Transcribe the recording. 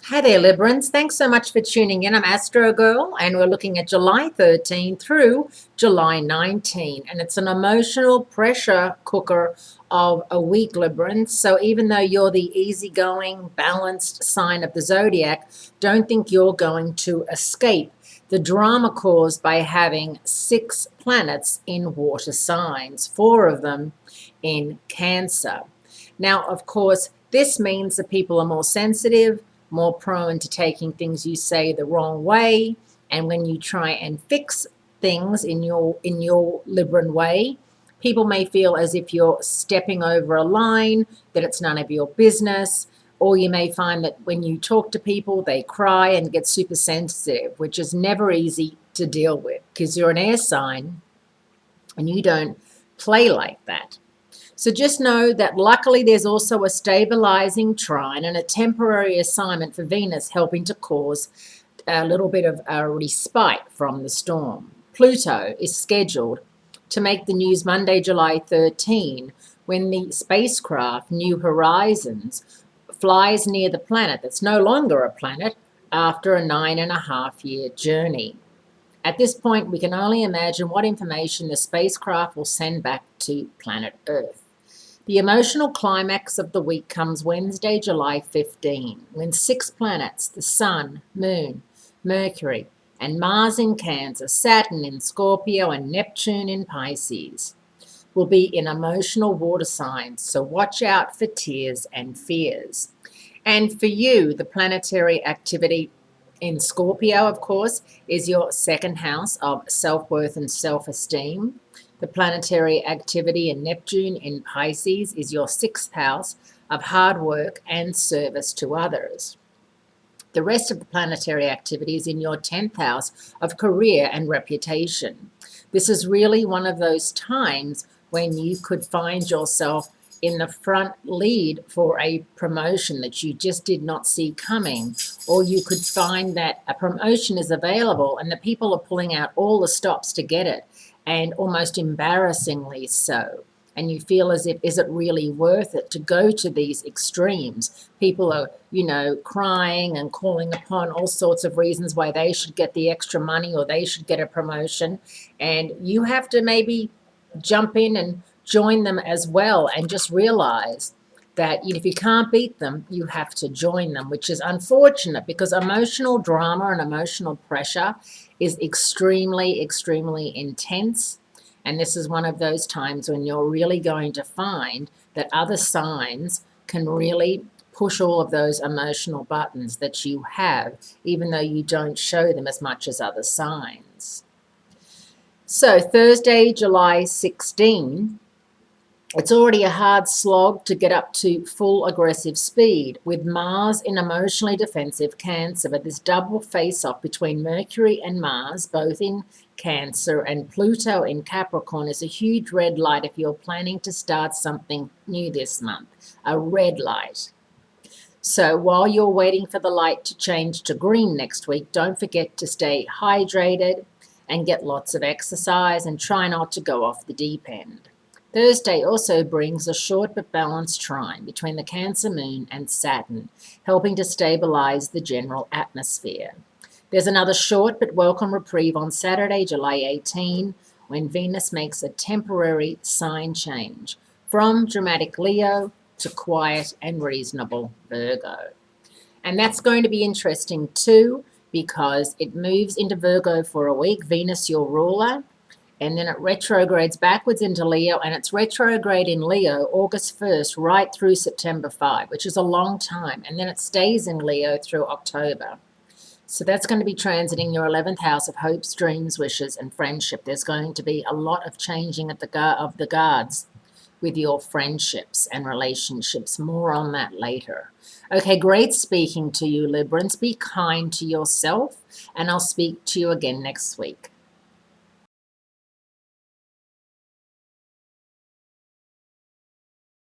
Hi there, Librans. Thanks so much for tuning in. I'm Astrogirl, and we're looking at July 13 through July 19. And it's an emotional pressure cooker of a week, Librans. So even though you're the easygoing, balanced sign of the zodiac, don't think you're going to escape the drama caused by having 6 planets in water signs, 4 of them in Cancer. Now, of course, this means that people are more sensitive, more prone to taking things you say the wrong way, and when you try and fix things in your Libran way, people may feel as if you're stepping over a line, that it's none of your business, or you may find that when you talk to people, they cry and get super sensitive, which is never easy to deal with because you're an air sign and you don't play like that. So just know that luckily there's also a stabilizing trine and a temporary assignment for Venus helping to cause a little bit of a respite from the storm. Pluto is scheduled to make the news Monday, July 13, when the spacecraft New Horizons flies near the planet that's no longer a planet after a 9.5-year journey. At this point, we can only imagine what information the spacecraft will send back to planet Earth. The emotional climax of the week comes Wednesday, July 15, when 6 planets, the Sun, Moon, Mercury, and Mars in Cancer, Saturn in Scorpio, and Neptune in Pisces, will be in emotional water signs, so watch out for tears and fears. And for you, the planetary activity in Scorpio, of course, is your second house of self-worth and self-esteem. The planetary activity in Neptune in Pisces is your 6th house of hard work and service to others. The rest of the planetary activity is in your 10th house of career and reputation. This is really one of those times when you could find yourself in the front lead for a promotion that you just did not see coming, or you could find that a promotion is available and the people are pulling out all the stops to get it, and almost embarrassingly so. And you feel as if, is it really worth it to go to these extremes? People are, crying and calling upon all sorts of reasons why they should get the extra money or they should get a promotion. And you have to maybe jump in and join them as well, and just realize that if you can't beat them, you have to join them, which is unfortunate because emotional drama and emotional pressure is extremely, extremely intense. And this is one of those times when you're really going to find that other signs can really push all of those emotional buttons that you have, even though you don't show them as much as other signs. So Thursday, July 16, it's already a hard slog to get up to full aggressive speed, with Mars in emotionally defensive Cancer, but this double face-off between Mercury and Mars, both in Cancer, and Pluto in Capricorn is a huge red light if you're planning to start something new this month, a red light. So while you're waiting for the light to change to green next week, don't forget to stay hydrated and get lots of exercise and try not to go off the deep end. Thursday also brings a short but balanced trine between the Cancer moon and Saturn, helping to stabilize the general atmosphere. There's another short but welcome reprieve on Saturday, July 18, when Venus makes a temporary sign change from dramatic Leo to quiet and reasonable Virgo. And that's going to be interesting too, because it moves into Virgo for a week, Venus your ruler, and then it retrogrades backwards into Leo, and it's retrograde in Leo August 1st right through September 5, which is a long time, and then it stays in Leo through October. So that's going to be transiting your 11th house of hopes, dreams, wishes, and friendship. There's going to be a lot of changing of the guards with your friendships and relationships. More on that later. Okay, great speaking to you, Librans. Be kind to yourself, and I'll speak to you again next week.